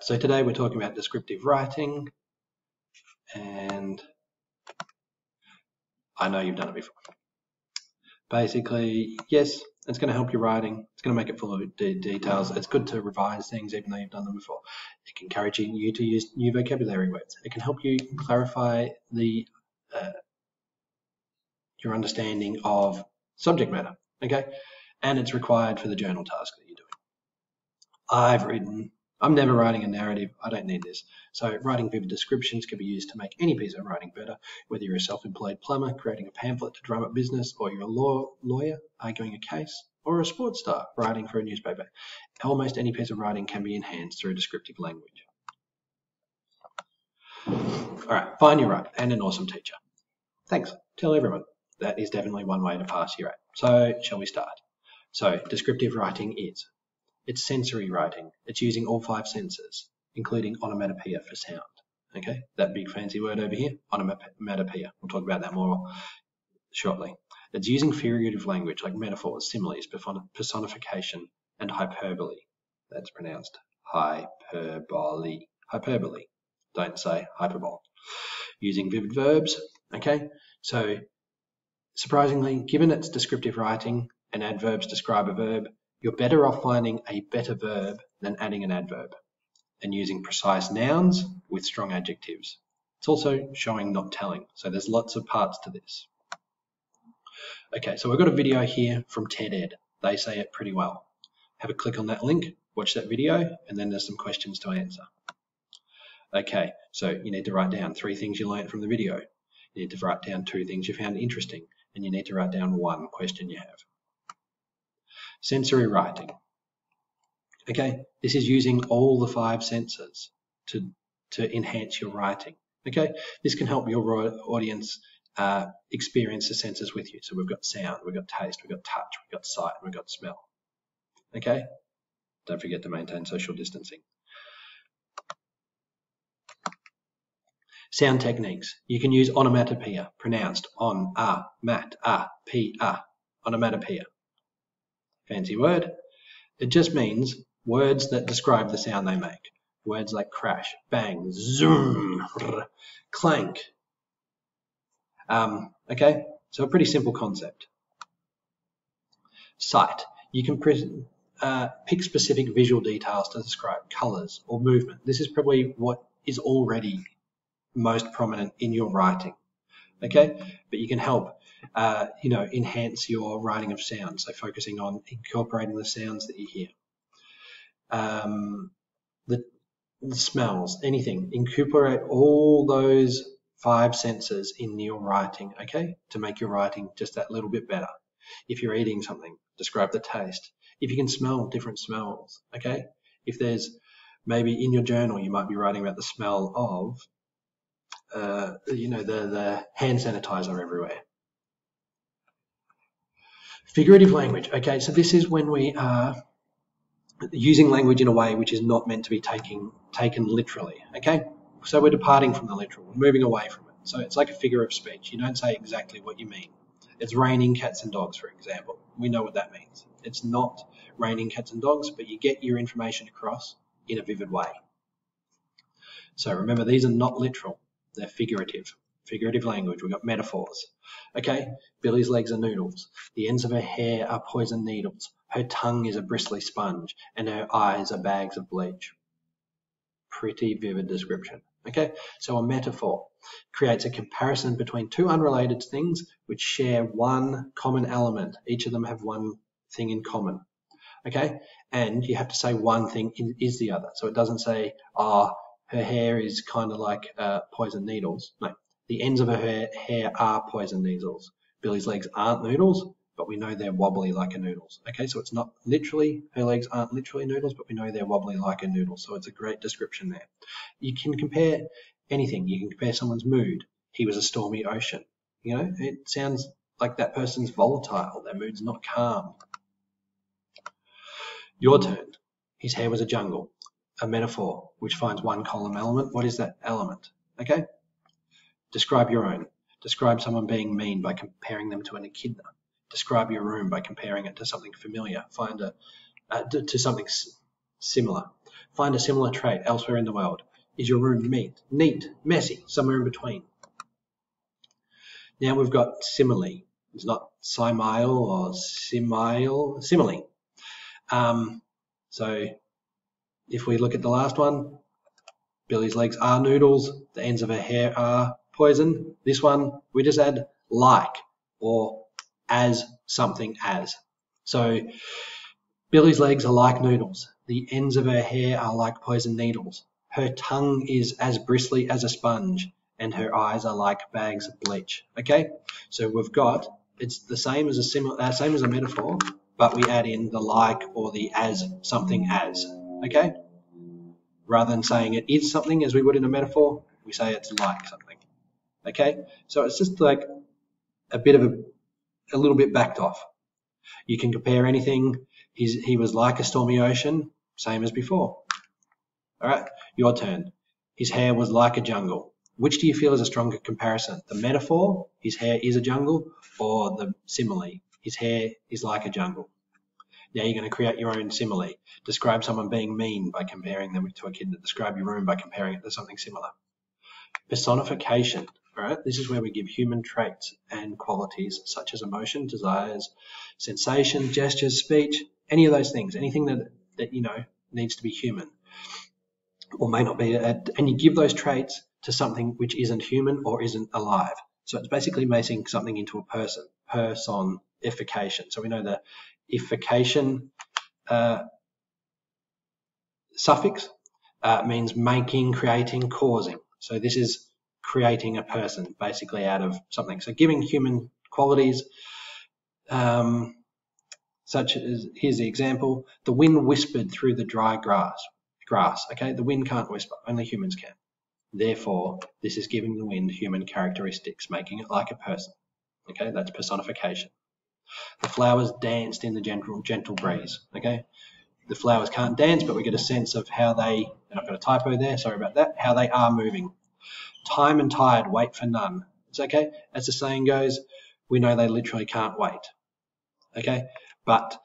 so today we're talking about descriptive writing, and I know you've done it before. Basically, yes, it's going to help your writing. It's going to make it full of details. It's good to revise things even though you've done them before. It can encourage you to use new vocabulary words. It can help you clarify your understanding of subject matter, okay? And it's required for the journal task that you're doing. I'm never writing a narrative. I don't need this. So writing vivid descriptions can be used to make any piece of writing better, whether you're a self-employed plumber creating a pamphlet to drum up business, or you're a lawyer arguing a case, or a sports star writing for a newspaper. Almost any piece of writing can be enhanced through descriptive language. All right, find your right and an awesome teacher. Thanks. Tell everyone. That is definitely one way to pass your 8. So shall we start? So descriptive writing it's sensory writing. It's using all 5 senses, including onomatopoeia for sound. Okay, that big fancy word over here, onomatopoeia. We'll talk about that more shortly. It's using figurative language like metaphors, similes, personification, and hyperbole. That's pronounced hyperbole. Hyperbole. Don't say hyperbole. Using vivid verbs. Okay, so surprisingly, given it's descriptive writing and adverbs describe a verb, you're better off finding a better verb than adding an adverb, and using precise nouns with strong adjectives. It's also showing, not telling. So there's lots of parts to this. Okay, so we've got a video here from TED-Ed. They say it pretty well. Have a click on that link, watch that video, and then there's some questions to answer. Okay, so you need to write down 3 things you learned from the video. You need to write down 2 things you found interesting, and you need to write down 1 question you have. Sensory writing. Okay, this is using all the 5 senses to enhance your writing. Okay, this can help your audience experience the senses with you. So we've got sound, we've got taste, we've got touch, we've got sight, we've got smell. Okay, don't forget to maintain social distancing. Sound techniques. You can use onomatopoeia, pronounced on, mat, p, onomatopoeia. Fancy word. It just means words that describe the sound they make. Words like crash, bang, zoom, clank. Okay, so a pretty simple concept. Sight. You can pick specific visual details to describe colours or movement. This is probably what is already most prominent in your writing. Okay, but you can help enhance your writing of sound, so focusing on incorporating the sounds that you hear. The smells, anything. Incorporate all those 5 senses in your writing, okay, to make your writing just that little bit better. If you're eating something, describe the taste. If you can smell different smells, okay. If there's maybe in your journal you might be writing about the smell of the hand sanitizer everywhere. Figurative language. Okay, so this is when we are using language in a way which is not meant to be taken literally. Okay, so we're departing from the literal, we're moving away from it. So it's like a figure of speech. You don't say exactly what you mean. It's raining cats and dogs, for example. We know what that means. It's not raining cats and dogs, but you get your information across in a vivid way. So remember, these are not literal. They're figurative. Figurative language. We've got metaphors. Okay, Billy's legs are noodles. The ends of her hair are poison needles. Her tongue is a bristly sponge, and her eyes are bags of bleach. Pretty vivid description. Okay, so a metaphor creates a comparison between 2 unrelated things which share one common element. Each of them have one thing in common. Okay, and you have to say one thing is the other. So it doesn't say, her hair is kind of like poison needles. No, the ends of her hair are poison needles. Billy's legs aren't noodles, but we know they're wobbly like a noodles. Okay, so it's not literally, her legs aren't literally noodles, but we know they're wobbly like a noodle. So it's a great description there. You can compare anything. You can compare someone's mood. He was a stormy ocean. You know, it sounds like that person's volatile. Their mood's not calm. Your turn. His hair was a jungle. A metaphor which finds one column element. What is that element? Okay. Describe your own. Describe someone being mean by comparing them to an echidna. Describe your room by comparing it to something familiar. Find to something similar. Find a similar trait elsewhere in the world. Is your room neat, messy, somewhere in between? Now we've got simile. It's not simile or simile. So if we look at the last one, Billy's legs are noodles, the ends of her hair are poison. This one, we just add like or as something as. So Billy's legs are like noodles. The ends of her hair are like poison needles. Her tongue is as bristly as a sponge, and her eyes are like bags of bleach. Okay, so we've got, it's the same as a metaphor, but we add in the like or the as something as. Okay, rather than saying it is something as we would in a metaphor, we say it's like something. Okay, so it's just like a bit of a little bit backed off. You can compare anything. He was like a stormy ocean, same as before. All right, your turn. His hair was like a jungle. Which do you feel is a stronger comparison? The metaphor, his hair is a jungle, or the simile, his hair is like a jungle? Now you're going to create your own simile. Describe someone being mean by comparing them to a kid. Describe your room by comparing it to something similar. Personification. All right, this is where we give human traits and qualities such as emotion, desires, sensation, gestures, speech, any of those things, anything that you know needs to be human or may not be, and you give those traits to something which isn't human or isn't alive. So it's basically making something into a person, personification. So we know the ification suffix means making, creating, causing. So this is creating a person basically out of something. So giving human qualities such as, here's the example, the wind whispered through the dry grass. Okay, the wind can't whisper, only humans can. Therefore, this is giving the wind human characteristics, making it like a person. Okay, that's personification. The flowers danced in the gentle breeze. Okay, the flowers can't dance, but we get a sense of how they, and I've got a typo there, sorry about that, how they are moving. Time and tide wait for none. It's okay, as the saying goes, we know they literally can't wait. Okay, but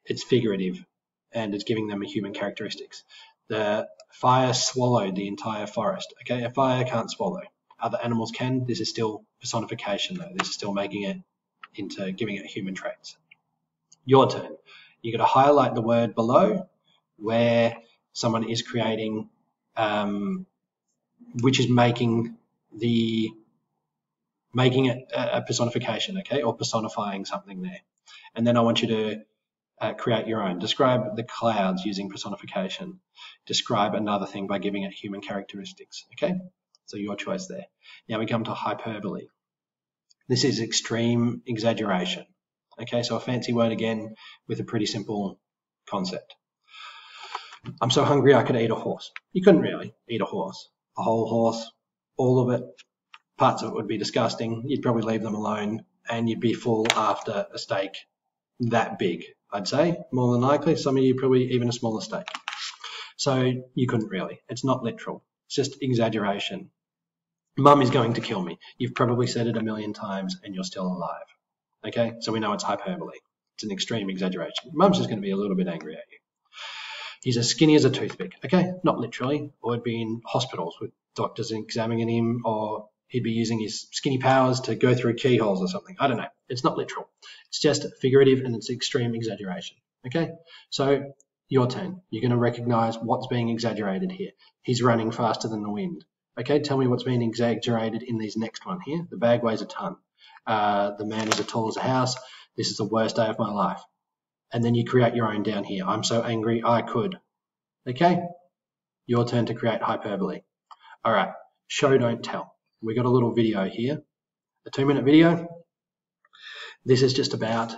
it's figurative and it's giving them a human characteristics. The fire swallowed the entire forest. Okay, a fire can't swallow. Other animals can. This is still personification though. This is still making it into giving it human traits. Your turn. You got to highlight the word below where someone is creating, which is making it a personification, okay, or personifying something there. And then I want you to create your own. Describe the clouds using personification. Describe another thing by giving it human characteristics, okay? So your choice there. Now we come to hyperbole. This is extreme exaggeration, okay? So a fancy word again with a pretty simple concept. I'm so hungry I could eat a horse. You couldn't really eat a horse. A whole horse, all of it, parts of it would be disgusting. You'd probably leave them alone and you'd be full after a steak that big, I'd say, more than likely. Some of you probably even a smaller steak. So you couldn't really. It's not literal. It's just exaggeration. Mum is going to kill me. You've probably said it a million times and you're still alive. Okay, so we know it's hyperbole. It's an extreme exaggeration. Mum's just going to be a little bit angry at you. He's as skinny as a toothpick. Okay, not literally. Or he'd be in hospitals with doctors examining him, or he'd be using his skinny powers to go through keyholes or something. I don't know. It's not literal. It's just figurative and it's extreme exaggeration. Okay, so your turn. You're going to recognize what's being exaggerated here. He's running faster than the wind. Okay, tell me what's being exaggerated in these next one here. The bag weighs a ton. The man is as tall as a house. This is the worst day of my life. And then you create your own down here. I'm so angry I could. Okay, your turn to create hyperbole. All right, show, don't tell. We got a little video here, a 2-minute video. This is just about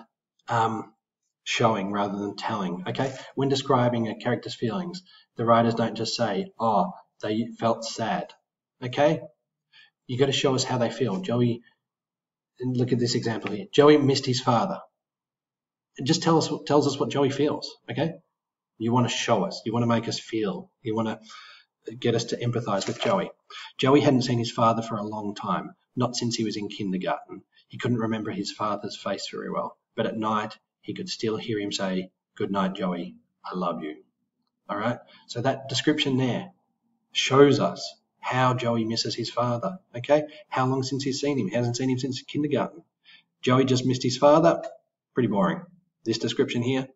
showing rather than telling. Okay, when describing a character's feelings, the writers don't just say, oh, they felt sad. Okay, you got to show us how they feel. Joey, and look at this example here. Joey missed his father. It just tells us what Joey feels. Okay, you want to show us. You want to make us feel. You want to get us to empathize with Joey. Joey hadn't seen his father for a long time, not since he was in kindergarten. He couldn't remember his father's face very well, but at night he could still hear him say, "Good night, Joey. I love you." All right. So that description there shows us how Joey misses his father. Okay. How long since he's seen him? He hasn't seen him since kindergarten. Joey just missed his father. Pretty boring. This description here,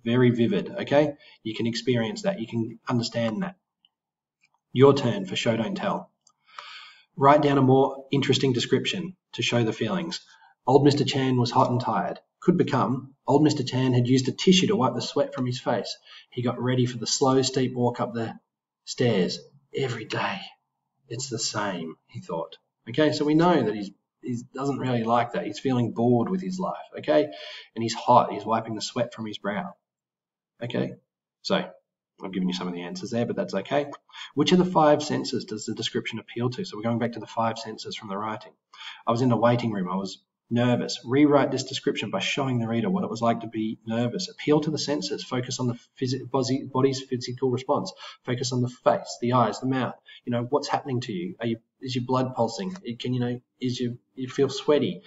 very vivid. Okay. You can experience that. You can understand that. Your turn for show, don't tell. Write down a more interesting description to show the feelings. Old Mr. Chan was hot and tired. Could become, old Mr. Chan had used a tissue to wipe the sweat from his face. He got ready for the slow, steep walk up the stairs. Every day, it's the same, he thought. Okay, so we know that he doesn't really like that. He's feeling bored with his life, okay? And he's hot. He's wiping the sweat from his brow. Okay, so I've given you some of the answers there, but that's okay. Which of the 5 senses does the description appeal to? So we're going back to the 5 senses from the writing. I was in the waiting room. I was nervous. Rewrite this description by showing the reader what it was like to be nervous. Appeal to the senses. Focus on the body's physical response. Focus on the face, the eyes, the mouth. You know, what's happening to you? Is your blood pulsing? You feel sweaty?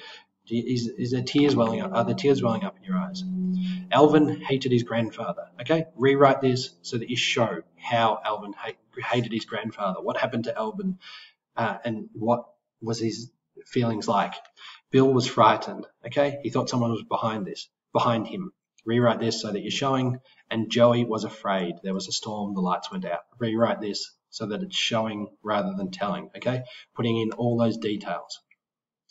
Is there tears welling up? Are there tears welling up in your eyes? Alvin hated his grandfather. Okay, rewrite this so that you show how Alvin hated his grandfather. What happened to Alvin, and what was his feelings like? Bill was frightened. Okay, he thought someone was behind him. Rewrite this so that you're showing. And Joey was afraid. There was a storm. The lights went out. Rewrite this so that it's showing rather than telling. Okay, putting in all those details.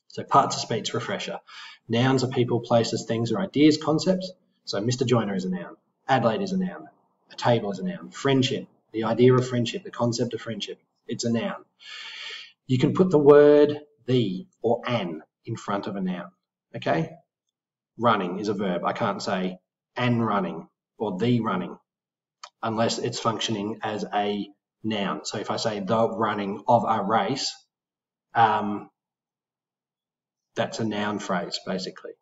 So parts of speech refresher. Nouns are people, places, things, or ideas, concepts. So Mr. Joyner is a noun. Adelaide is a noun. A table is a noun. Friendship, the idea of friendship, the concept of friendship, it's a noun. You can put the word the or an in front of a noun. Okay? Running is a verb. I can't say an running or the running unless it's functioning as a noun. So if I say the running of a race, that's a noun phrase, basically.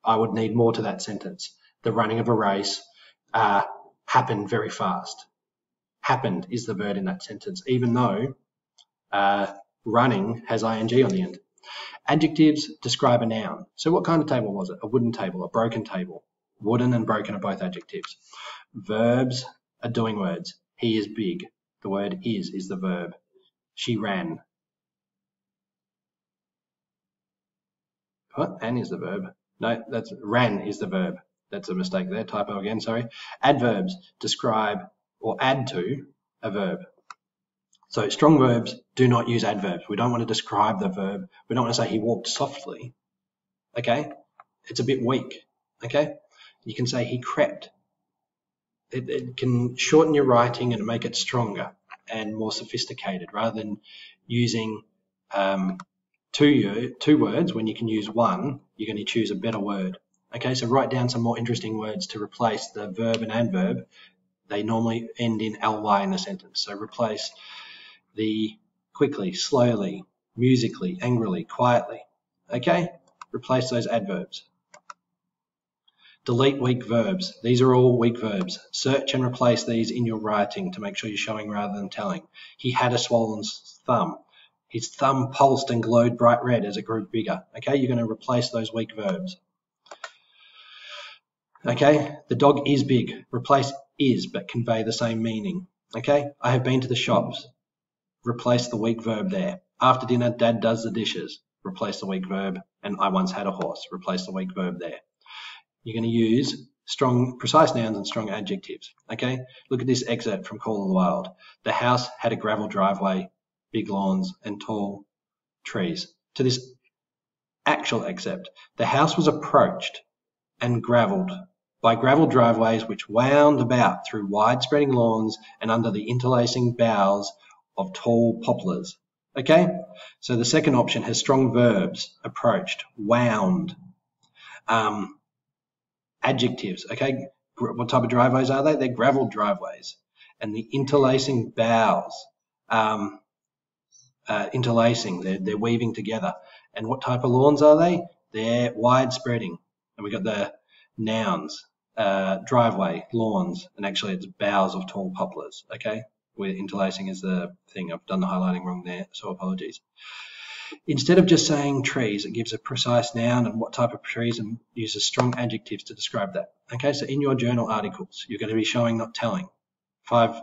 I would need more to that sentence. The running of a race happened very fast. Happened is the verb in that sentence, even though running has ing on the end. Adjectives describe a noun. So what kind of table was it? A wooden table, a broken table. Wooden and broken are both adjectives. Verbs are doing words. He is big. The word is the verb. She ran. What? An is the verb. No, that's ran is the verb. That's a mistake there. Typo again, sorry. Adverbs describe or add to a verb. So strong verbs do not use adverbs. We don't want to describe the verb. We don't want to say he walked softly. Okay? It's a bit weak. Okay? You can say he crept. It can shorten your writing and make it stronger and more sophisticated rather than using two words. When you can use one, you're going to choose a better word. Okay, so write down some more interesting words to replace the verb and adverb. They normally end in ly in the sentence. So replace the quickly, slowly, musically, angrily, quietly. Okay, replace those adverbs. Delete weak verbs. These are all weak verbs. Search and replace these in your writing to make sure you're showing rather than telling. He had a swollen thumb. His thumb pulsed and glowed bright red as it grew bigger. Okay, you're going to replace those weak verbs. Okay, the dog is big. Replace is, but convey the same meaning. Okay, I have been to the shops. Replace the weak verb there. After dinner, Dad does the dishes. Replace the weak verb. And I once had a horse. Replace the weak verb there. You're going to use strong, precise nouns and strong adjectives. Okay, look at this excerpt from Call of the Wild. The house had a gravel driveway, big lawns, and tall trees. To this actual excerpt, the house was approached and gravelled by gravel driveways which wound about through wide-spreading lawns and under the interlacing boughs of tall poplars. Okay, so the second option has strong verbs: approached, wound. Adjectives, okay, what type of driveways are they? They're gravel driveways. And the interlacing boughs, interlacing, they're weaving together. And what type of lawns are they? They're wide-spreading. And we've got the nouns, driveway, lawns, and actually it's boughs of tall poplars, okay? Where interlacing is the thing. I've done the highlighting wrong there, so apologies. Instead of just saying trees, it gives a precise noun and what type of trees and uses strong adjectives to describe that. Okay, so in your journal articles, you're going to be showing, not telling. 5